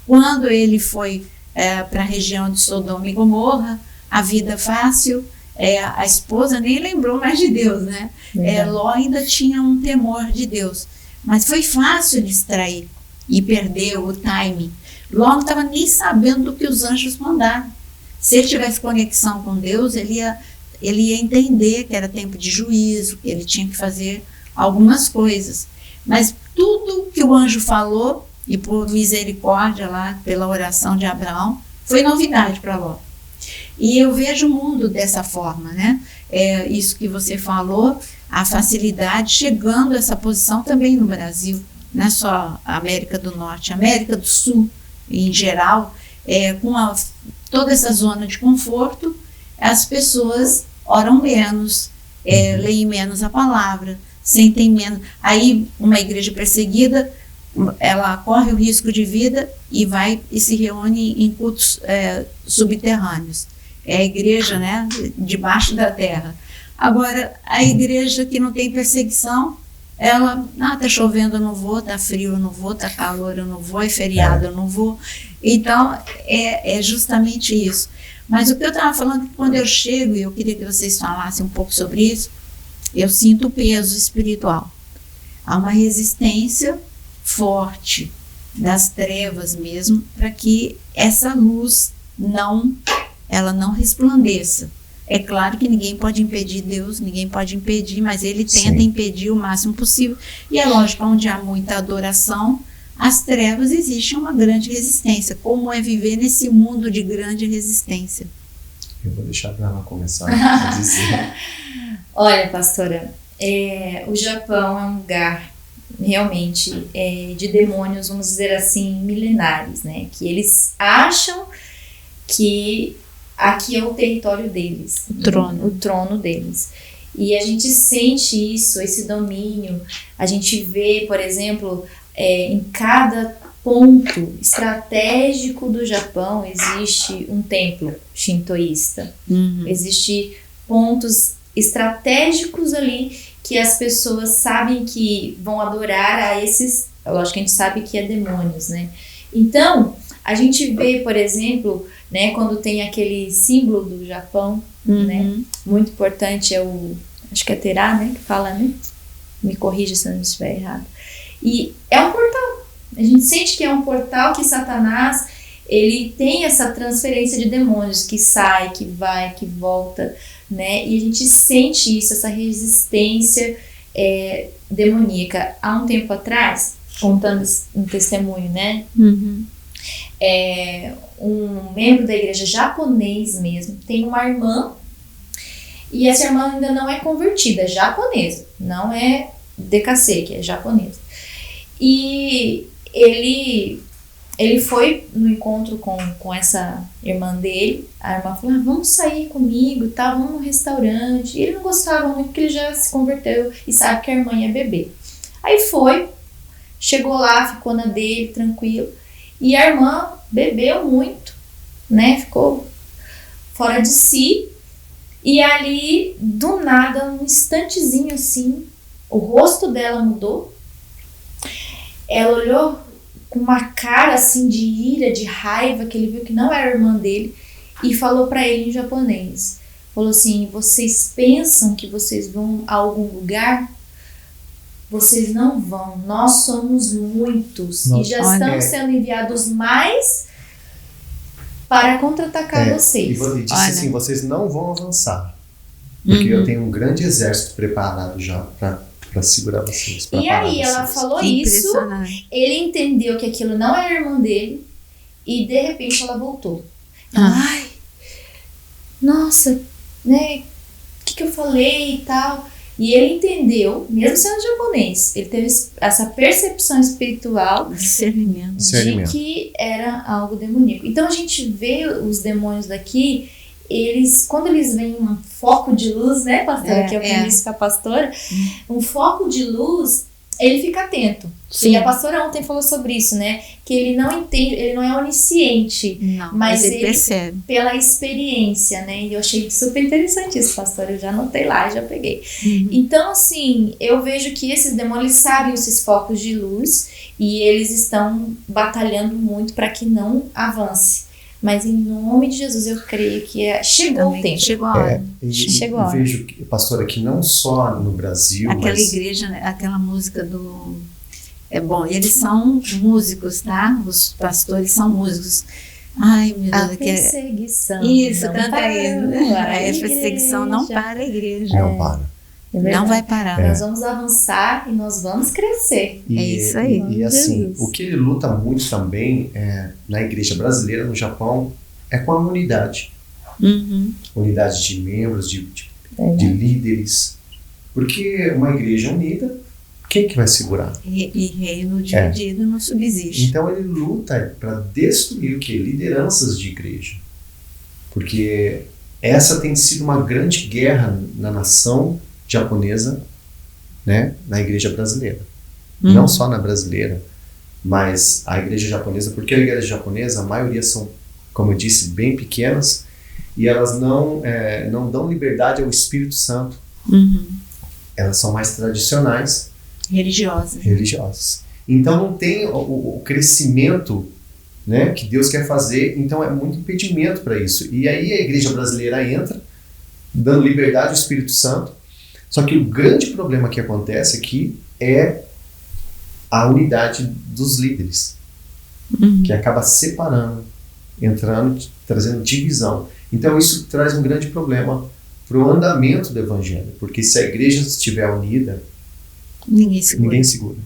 Quando ele foi para a região de Sodoma e Gomorra, a vida fácil, a esposa nem lembrou mais de Deus, né? Ló ainda tinha um temor de Deus, mas foi fácil distrair e perder o timing. Ló não estava nem sabendo do que os anjos mandaram. Se ele tivesse conexão com Deus, ele ia entender que era tempo de juízo, que ele tinha que fazer algumas coisas. Mas tudo que o anjo falou, e por misericórdia lá, pela oração de Abraão, foi novidade para Ló. E eu vejo o mundo dessa forma, né? Isso que você falou, a facilidade, chegando a essa posição também no Brasil, não é só a América do Norte, a América do Sul, em geral, com toda essa zona de conforto, as pessoas oram menos, leem menos a palavra, sentem menos. Aí uma igreja perseguida, ela corre o risco de vida e vai e se reúne em cultos subterrâneos. É a igreja, né, debaixo da terra. Agora, a igreja que não tem perseguição, ela, tá chovendo, eu não vou, tá frio, eu não vou, tá calor, eu não vou, é feriado, eu não vou. Então, é justamente isso. Mas o que eu estava falando é que quando eu chego, e eu queria que vocês falassem um pouco sobre isso, eu sinto o peso espiritual. Há uma resistência forte das trevas mesmo, para que essa luz ela não resplandeça. É claro que ninguém pode impedir Deus, ninguém pode impedir, mas ele tenta impedir o máximo possível. E é lógico, onde há muita adoração, as trevas, existe uma grande resistência. Como é viver nesse mundo de grande resistência? Eu vou deixar para ela começar a dizer. Olha, pastora, o Japão é um lugar realmente de demônios, vamos dizer assim, milenares, né? Que eles acham que aqui é o território deles, o trono deles. E a gente sente isso, esse domínio. A gente vê, por exemplo, em cada ponto estratégico do Japão existe um templo shintoísta. Existem pontos estratégicos ali que as pessoas sabem que vão adorar a esses, lógico que a gente sabe que é demônios, né? Então, a gente vê, por exemplo, né, quando tem aquele símbolo do Japão, né, muito importante, acho que é Terá, né, que fala, né? Me corrija se eu não estiver errado. E é um portal. A gente sente que é um portal que Satanás, ele tem essa transferência de demônios que sai, que vai, que volta, né? E a gente sente isso, essa resistência demoníaca. Há um tempo atrás, contando um testemunho, né? Um membro da igreja japonês mesmo, tem uma irmã, e essa irmã ainda não é convertida, é japonesa, não é DKC, que é japonesa. E ele foi no encontro com essa irmã dele. A irmã falou, vamos sair comigo, tá? Vamos num restaurante. E ele não gostava muito porque ele já se converteu e sabe que a irmã ia beber. Aí foi, chegou lá, ficou na dele, tranquilo. E a irmã bebeu muito, né? Ficou fora de si. E ali, do nada, um instantezinho assim, o rosto dela mudou. Ela olhou com uma cara assim de ira, de raiva, que ele viu que não era a irmã dele, e falou para ele em japonês. Falou assim: vocês pensam que vocês vão a algum lugar? Vocês não vão. Nós somos muitos. E já estamos sendo enviados mais para contra-atacar vocês. E disse assim: vocês não vão avançar. Porque eu tenho um grande exército preparado já para segurar vocês. E aí ela falou isso, ele entendeu que aquilo não era a irmã dele, e de repente ela voltou. Ai, nossa, né, o que eu falei e tal. E ele entendeu, mesmo sendo japonês, ele teve essa percepção espiritual, discernimento, de que era algo demoníaco. Então a gente vê os demônios daqui, quando eles veem um foco de luz, né, pastora, que eu aprendi isso com a pastora, um foco de luz, ele fica atento. Sim. E a pastora ontem falou sobre isso, né, que ele não entende, ele não é onisciente, mas ele percebe pela experiência, né, e eu achei super interessante isso, pastora, eu já anotei lá, já peguei. Então, assim, eu vejo que esses demônios, eles sabem esses focos de luz, e eles estão batalhando muito para que não avance. Mas em nome de Jesus eu creio que chegou o tempo. Chegou a hora. Chegou a hora. Eu vejo, pastora, que não só no Brasil, aquela igreja, aquela música do... bom, eles são músicos, tá? Os pastores são músicos. Ai, meu Deus. A perseguição. Isso, canta isso. A perseguição não para a igreja. Não para. Não vai parar. Nós vamos avançar e nós vamos crescer. É isso aí. E assim, o que ele luta muito também na igreja brasileira, no Japão, é com a unidade. Unidade de membros, de líderes. Porque uma igreja unida, quem que vai segurar? E reino dividido não subsiste. Então ele luta para destruir o quê? Lideranças de igreja. Porque essa tem sido uma grande guerra na nação japonesa, né, na igreja brasileira. Não só na brasileira, mas a igreja japonesa, porque a igreja japonesa, a maioria são, como eu disse, bem pequenas, e elas não dão liberdade ao Espírito Santo. Elas são mais tradicionais, religiosas. Então não tem o crescimento, né, que Deus quer fazer, então é muito impedimento para isso. E aí a igreja brasileira entra, dando liberdade ao Espírito Santo. Só que o grande problema que acontece aqui é a unidade dos líderes, que acaba separando, entrando, trazendo divisão. Então isso traz um grande problema para o andamento do evangelho, porque se a igreja estiver unida, ninguém segura.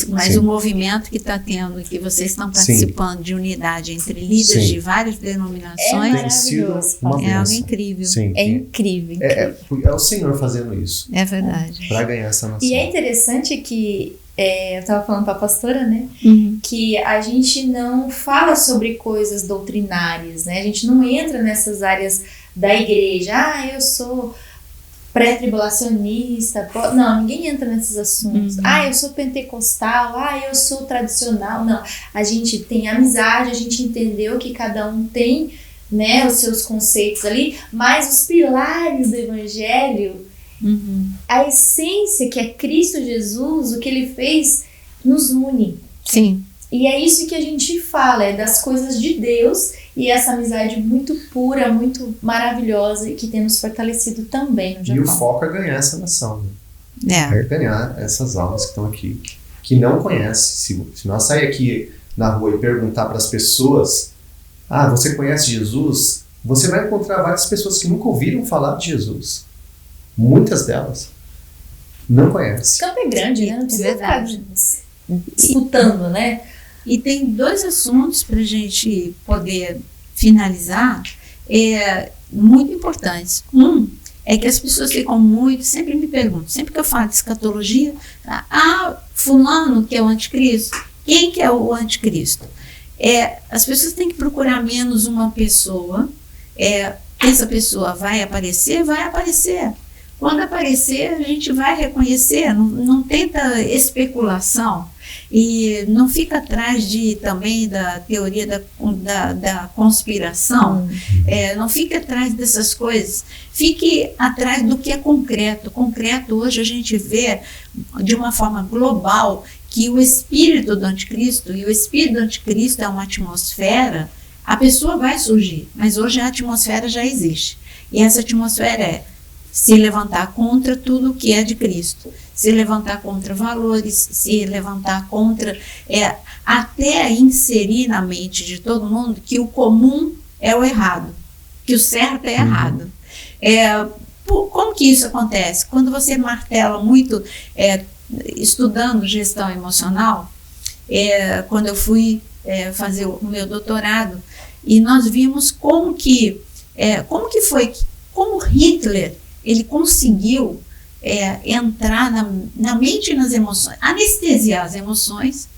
Mas o movimento que está tendo, que vocês estão participando de unidade entre líderes de várias denominações, tem sido é algo incrível. Sim, é incrível. É o Senhor fazendo isso. É verdade. Para ganhar essa nação. E é interessante que, eu estava falando para a pastora, né, que a gente não fala sobre coisas doutrinárias, né, a gente não entra nessas áreas da igreja, eu sou pré-tribulacionista, não, ninguém entra nesses assuntos. Eu sou pentecostal, eu sou tradicional. Não, a gente tem amizade, a gente entendeu que cada um tem, né, os seus conceitos ali, mas os pilares do evangelho, a essência que é Cristo Jesus, o que ele fez, nos une. Sim. E é isso que a gente fala, é das coisas de Deus e essa amizade muito pura, muito maravilhosa e que tem nos fortalecido também no Japão. E o foco é ganhar essa nação, né? É ganhar essas almas que estão aqui, que não conhecem. Se nós sair aqui na rua e perguntar para as pessoas, você conhece Jesus? Você vai encontrar várias pessoas que nunca ouviram falar de Jesus. Muitas delas não conhecem. O campo é grande, né? Não precisa ficar disputando, né? E tem dois assuntos para a gente poder finalizar muito importantes. É que as pessoas ficam sempre me perguntam, sempre que eu falo de escatologia, fulano que é o anticristo, quem que é o anticristo? As pessoas têm que procurar menos uma pessoa, essa pessoa vai aparecer. Quando aparecer, a gente vai reconhecer, não tenta especulação. E não fica atrás também da teoria da conspiração, não fique atrás dessas coisas, fique atrás do que é concreto. Concreto hoje a gente vê de uma forma global que o espírito do anticristo, e o espírito do anticristo é uma atmosfera, a pessoa vai surgir, mas hoje a atmosfera já existe. E essa atmosfera é se levantar contra tudo que é de Cristo, se levantar contra valores, se levantar contra, até inserir na mente de todo mundo que o comum é o errado, que o certo é errado. Como que isso acontece? Quando você martela muito, estudando gestão emocional, quando eu fui fazer o meu doutorado, e nós vimos como Hitler ele conseguiu entrar na mente e nas emoções, anestesiar as emoções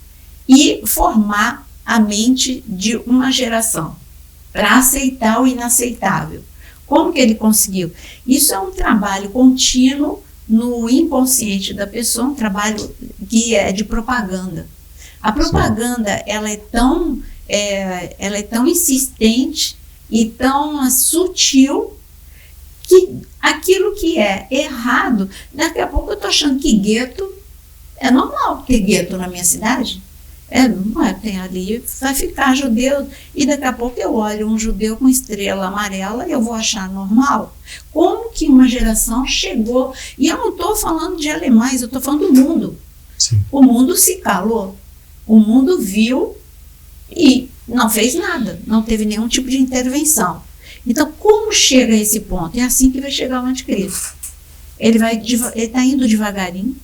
e formar a mente de uma geração para aceitar o inaceitável. Como que ele conseguiu? Isso é um trabalho contínuo no inconsciente da pessoa, um trabalho que é de propaganda. A propaganda ela é tão insistente e tão sutil que aquilo que é errado, daqui a pouco eu estou achando que gueto é normal ter gueto na minha cidade. Tem ali, vai ficar judeu, e daqui a pouco eu olho um judeu com estrela amarela e eu vou achar normal. Como que uma geração chegou? E eu não estou falando de alemães, eu estou falando do mundo. Sim. O mundo se calou, o mundo viu e não fez nada, não teve nenhum tipo de intervenção. Então, como chega a esse ponto? É assim que vai chegar o anticristo. Ele está indo devagarinho,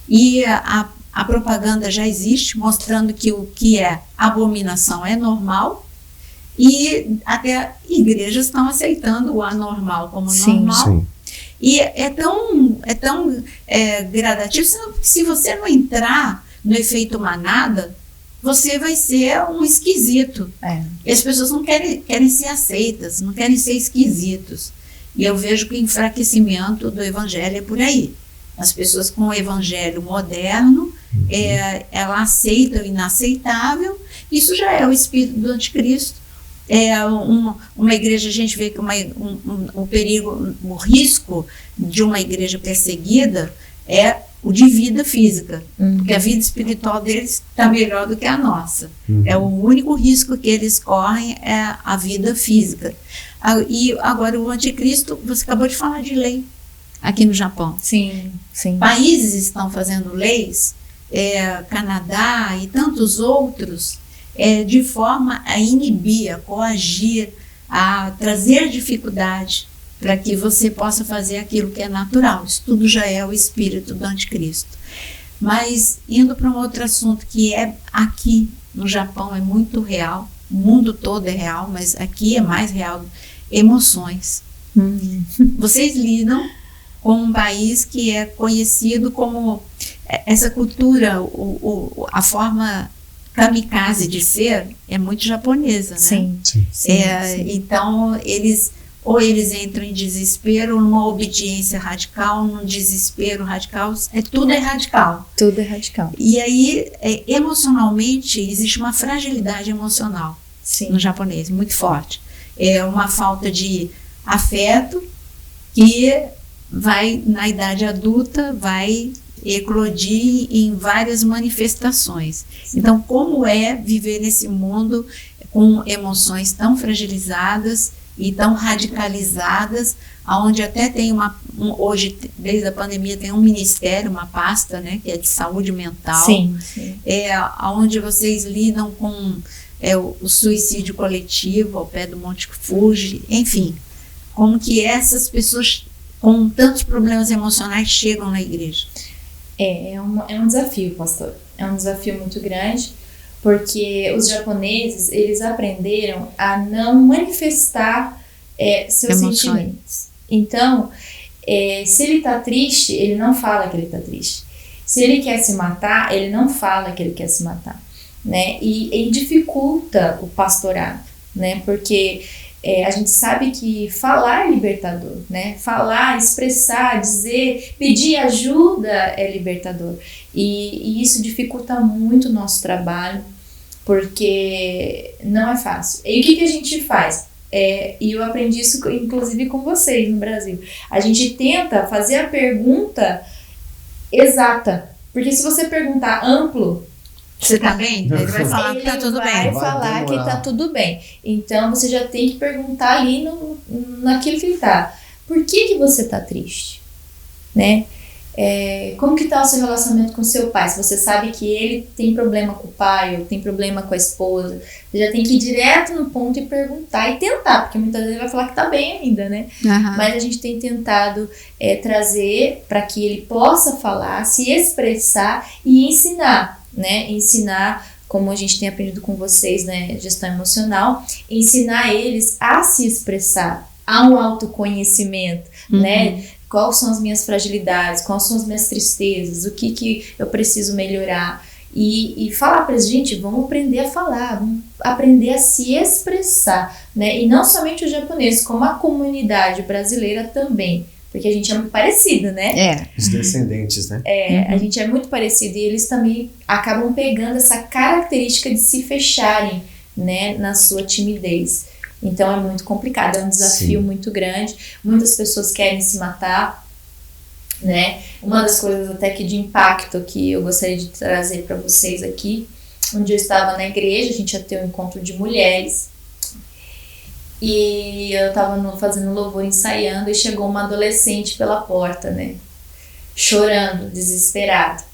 e a propaganda já existe, mostrando que o que é abominação é normal, e até igrejas estão aceitando o anormal como normal. Sim. E é tão gradativo, se você não entrar no efeito manada, você vai ser um esquisito. E as pessoas não querem ser aceitas, não querem ser esquisitos. E eu vejo que o enfraquecimento do evangelho é por aí. As pessoas com o evangelho moderno, ela aceita o inaceitável. Isso já é o espírito do anticristo. Uma igreja, a gente vê que o perigo, o risco de uma igreja perseguida é o de vida física, porque a vida espiritual deles está melhor do que a nossa. O único risco que eles correm é a vida física. E agora o anticristo, você acabou de falar de lei aqui no Japão. Sim. Países estão fazendo leis, Canadá e tantos outros, de forma a inibir, a coagir, a trazer dificuldade para que você possa fazer aquilo que é natural. Isso tudo já é o espírito do anticristo. Mas indo para um outro assunto que é aqui no Japão, é muito real, o mundo todo é real, mas aqui é mais real, emoções. Vocês lidam com um país que é conhecido como essa cultura, a forma kamikaze de ser é muito japonesa, né? Sim. Então eles entram em desespero, numa obediência radical, num desespero radical, tudo é radical. Tudo é radical. E aí, emocionalmente, existe uma fragilidade emocional no japonês, muito forte. É uma falta de afeto que vai, na idade adulta, vai eclodir em várias manifestações. Então, como é viver nesse mundo com emoções tão fragilizadas e tão radicalizadas, onde até tem hoje, desde a pandemia, tem um ministério, uma pasta, né, que é de saúde mental, onde vocês lidam com o suicídio coletivo ao pé do Monte Fuji, enfim, como que essas pessoas com tantos problemas emocionais chegam na igreja? É um desafio, pastor, é um desafio muito grande, porque os japoneses, eles aprenderam a não manifestar seus sentimentos. Então, se ele está triste, ele não fala que ele está triste. Se ele quer se matar, ele não fala que ele quer se matar, né? E dificulta o pastorado, né? Porque a gente sabe que falar é libertador, né? Falar, expressar, dizer, pedir ajuda é libertador. E isso dificulta muito o nosso trabalho, porque não é fácil. E o que a gente faz? E eu aprendi isso, inclusive, com vocês no Brasil. A gente tenta fazer a pergunta exata, Porque se você perguntar amplo, você tá bem? Ele vai falar que tá tudo vai bem. falar que demorar. tá tudo bem. Então você já tem que perguntar ali naquilo que ele tá. Por que você tá triste? Né? Como que tá o seu relacionamento com seu pai? Se você sabe que ele tem problema com o pai ou tem problema com a esposa, você já tem que ir direto no ponto e perguntar e tentar, porque muitas vezes ele vai falar que tá bem ainda, né? Aham. Mas a gente tem tentado trazer para que ele possa falar, se expressar e ensinar, né? Ensinar, como a gente tem aprendido com vocês, né? Gestão emocional, ensinar eles a se expressar, a um autoconhecimento, né? Quais são as minhas fragilidades, quais são as minhas tristezas, o que eu preciso melhorar. E falar para eles, gente, vamos aprender a falar, vamos aprender a se expressar, né? E não somente os japoneses, como a comunidade brasileira também, porque a gente é muito parecido, né? Os descendentes, né? A gente é muito parecido e eles também acabam pegando essa característica de se fecharem, né, na sua timidez. Então é muito complicado, é um desafio muito grande. Muitas pessoas querem se matar, né? Uma das coisas até que de impacto que eu gostaria de trazer para vocês aqui, um dia eu estava na igreja, a gente ia ter um encontro de mulheres e eu estava fazendo louvor, ensaiando, e chegou uma adolescente pela porta, né? Chorando, desesperada.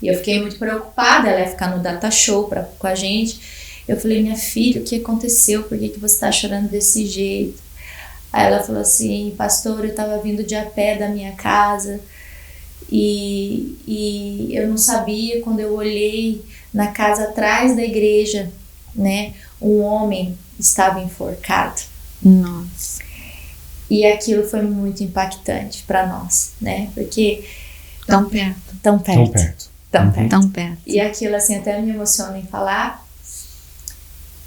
E eu fiquei muito preocupada, ela ia ficar no data show com a gente. Eu falei, minha filha, o que aconteceu? Por que você está chorando desse jeito? Aí ela falou assim, pastor, eu estava vindo de a pé da minha casa e eu não sabia, quando eu olhei na casa atrás da igreja, né, um homem estava enforcado. Nossa. E aquilo foi muito impactante para nós, né, porque Tão perto. tão perto. Tão perto. E aquilo assim até me emociona em falar,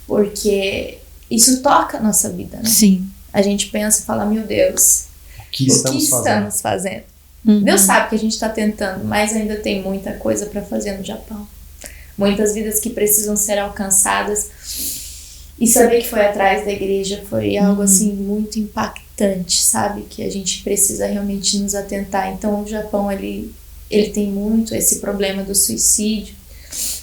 porque isso toca a nossa vida, né? Sim. A gente pensa e fala, meu Deus, O que o que estamos fazendo? Deus sabe que a gente está tentando, mas ainda tem muita coisa para fazer no Japão. Muitas vidas que precisam ser alcançadas. E saber que foi atrás da igreja foi algo assim muito impactante, sabe? Que a gente precisa realmente nos atentar. Então o Japão, ele tem muito esse problema do suicídio.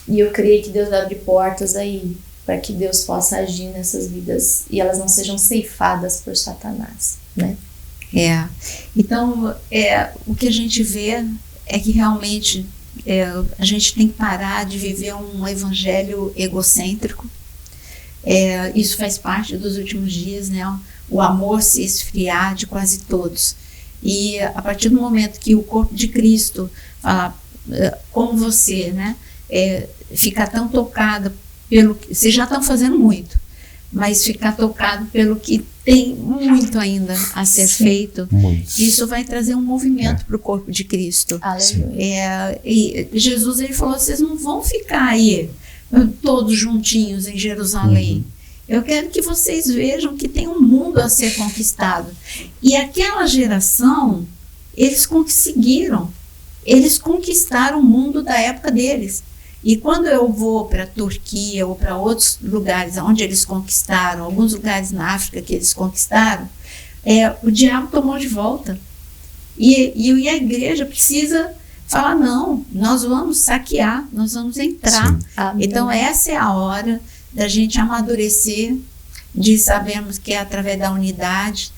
E eu creio que Deus abre portas aí para que Deus possa agir nessas vidas e elas não sejam ceifadas por Satanás, né? Então, o que a gente vê é que realmente a gente tem que parar de viver um evangelho egocêntrico. Isso faz parte dos últimos dias, né? O amor se esfriar de quase todos. E a partir do momento que o corpo de Cristo fala, como você, né? Ficar tão tocado pelo que vocês já estão fazendo muito, mas ficar tocado pelo que tem muito ainda a ser feito, isso vai trazer um movimento para o corpo de Cristo. Aleluia. E Jesus, ele falou, vocês não vão ficar aí todos juntinhos em Jerusalém. Eu quero que vocês vejam que tem um mundo a ser conquistado. E aquela geração, eles conquistaram o mundo da época deles. E quando eu vou para a Turquia ou para outros lugares onde eles conquistaram, alguns lugares na África que eles conquistaram, o diabo tomou de volta. E a igreja precisa falar, não, nós vamos saquear, nós vamos entrar. Então essa é a hora da gente amadurecer, de sabermos que é através da unidade,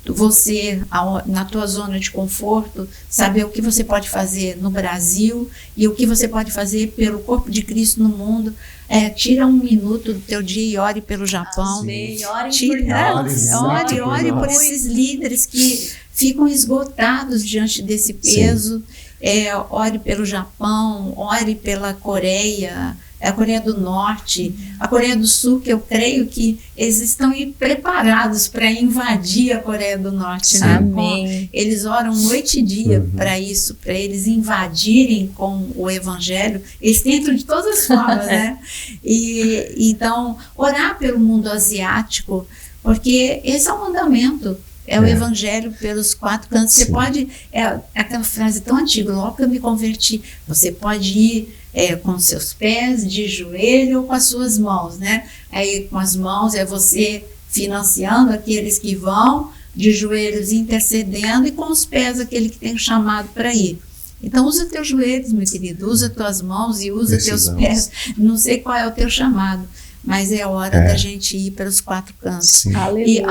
você, na tua zona de conforto, saber o que você pode fazer no Brasil e o que você pode fazer pelo corpo de Cristo no mundo. Tira um minuto do teu dia e ore pelo Japão. Ore por esses líderes que ficam esgotados diante desse peso. Ore pelo Japão, ore pela Coreia, a Coreia do Norte, a Coreia do Sul, que eu creio que eles estão preparados para invadir a Coreia do Norte, né? Amém. Eles oram noite e dia para isso, para eles invadirem com o Evangelho. Eles tentam de todas as formas, né? E então, orar pelo mundo asiático, porque esse é o mandamento. É o Evangelho pelos 4 cantos. Você pode, aquela frase tão antiga, logo que eu me converti, você pode ir com seus pés, de joelho ou com as suas mãos, né? Aí com as mãos é você financiando aqueles que vão, de joelhos intercedendo, e com os pés aquele que tem chamado para ir. Então usa teus joelhos, meu querido, usa tuas mãos e usa teus pés. Não sei qual é o teu chamado, mas é hora da gente ir para os 4 cantos. Sim. E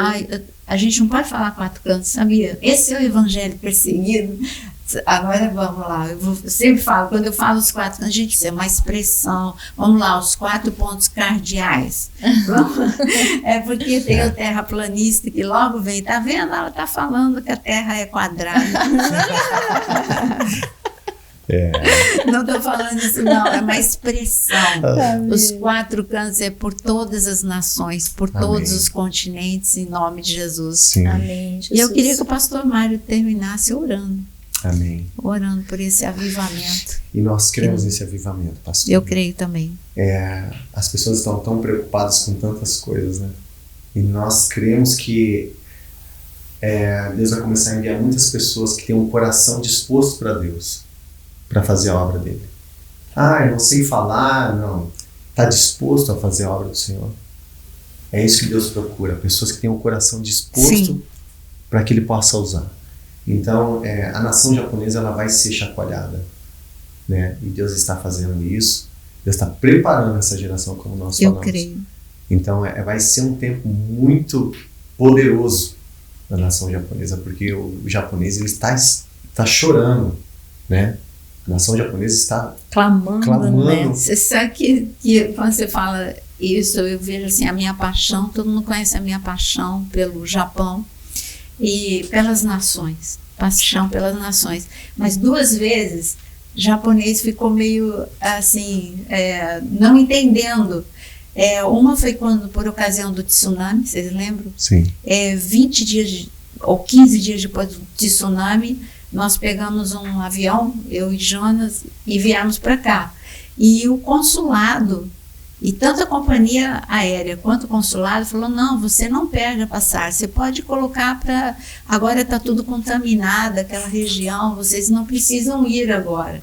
a gente não pode falar 4 cantos, sabia? Esse é o evangelho perseguido. Agora vamos lá, eu sempre falo, quando eu falo os 4 cantos, gente, isso é uma expressão. Vamos lá, os 4 pontos cardeais. É porque tem o terraplanista que logo vem, tá vendo? Ela tá falando que a Terra é quadrada. Não estou falando isso não, é uma expressão. Os 4 cantos é por todas as nações, por todos os continentes, em nome de Jesus. Sim. Amém, Jesus. E eu queria que o pastor Mário terminasse orando. Amém. Orando por esse avivamento. E nós cremos nesse avivamento, pastor. Eu creio também. As pessoas estão tão preocupadas com tantas coisas, né? E nós cremos que Deus vai começar a enviar muitas pessoas que têm um coração disposto para Deus, para fazer a obra dele. Eu não sei falar, não. Está disposto a fazer a obra do Senhor. É isso que Deus procura, pessoas que têm um coração disposto para que Ele possa usar. Então, a nação japonesa ela vai ser chacoalhada, né? E Deus está fazendo isso. Deus está preparando essa geração, como nós falamos. Eu creio. Então, vai ser um tempo muito poderoso da nação japonesa, porque o japonês ele está chorando, né? A nação japonesa está clamando. Né? Você sabe que quando você fala isso, eu vejo assim, a minha paixão, todo mundo conhece a minha paixão pelo Japão e pelas nações, paixão pelas nações. Mas 2 vezes, o japonês ficou meio assim, não entendendo. Uma foi quando, por ocasião do tsunami, vocês lembram? Sim. 20 dias ou 15 dias depois do tsunami, nós pegamos um avião, eu e Jonas, e viemos para cá. E o consulado, e tanto a companhia aérea quanto o consulado, falou, não, você não perde a passagem, você pode colocar para... Agora está tudo contaminado, aquela região, vocês não precisam ir agora.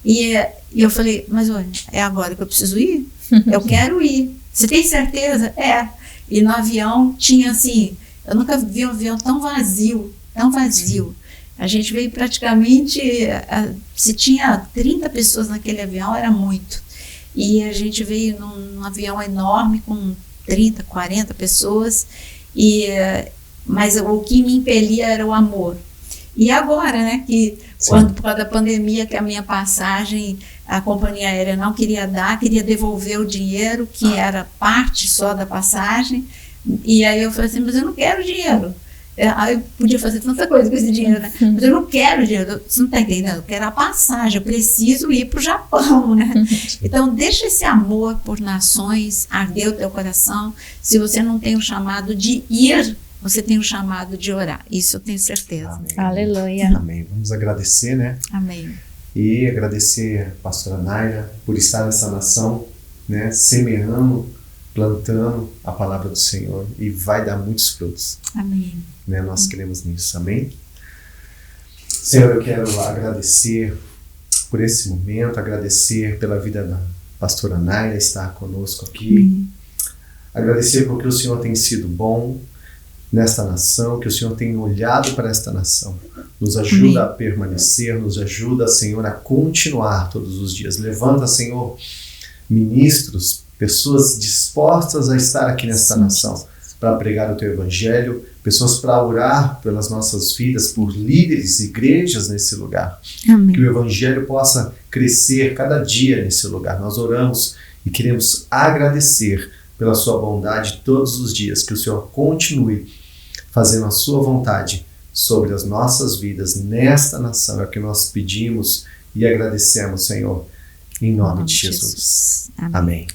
E eu falei, mas olha, é agora que eu preciso ir? Eu quero ir. Você tem certeza? E no avião tinha assim, eu nunca vi um avião tão vazio, tão vazio. A gente veio praticamente, se tinha 30 pessoas naquele avião, era muito. E a gente veio num avião enorme com 30, 40 pessoas, mas o que me impelia era o amor. E agora, né, que por causa da pandemia, que a minha passagem, a companhia aérea não queria dar, queria devolver o dinheiro, que era parte só da passagem, e aí eu falei assim, mas eu não quero dinheiro. Eu podia fazer tanta coisa com esse dinheiro, né? Mas eu não quero dinheiro, você não está entendendo? Eu quero a passagem, eu preciso ir para o Japão, né? Então, deixa esse amor por nações arder o teu coração. Se você não tem o chamado de ir, você tem o chamado de orar. Isso eu tenho certeza. Amém. Aleluia. Amém. Vamos agradecer, né? Amém. E agradecer a pastora Naira por estar nessa nação, né? Semeando, plantando a palavra do Senhor, e vai dar muitos frutos. Amém. Né? Nós cremos nisso. Amém? Senhor, eu quero agradecer por esse momento, agradecer pela vida da pastora Naira estar conosco aqui. Agradecer porque o Senhor tem sido bom nesta nação, que o Senhor tem olhado para esta nação. Nos ajuda a permanecer, nos ajuda, Senhor, a continuar todos os dias. Levanta, Senhor, ministros, pessoas dispostas a estar aqui nesta nação para pregar o Teu Evangelho, pessoas para orar pelas nossas vidas, por líderes, igrejas nesse lugar. Amém. Que o Evangelho possa crescer cada dia nesse lugar. Nós oramos e queremos agradecer pela Sua bondade todos os dias. Que o Senhor continue fazendo a Sua vontade sobre as nossas vidas nesta nação. É o que nós pedimos e agradecemos, Senhor, em nome de Jesus. Amém. Amém.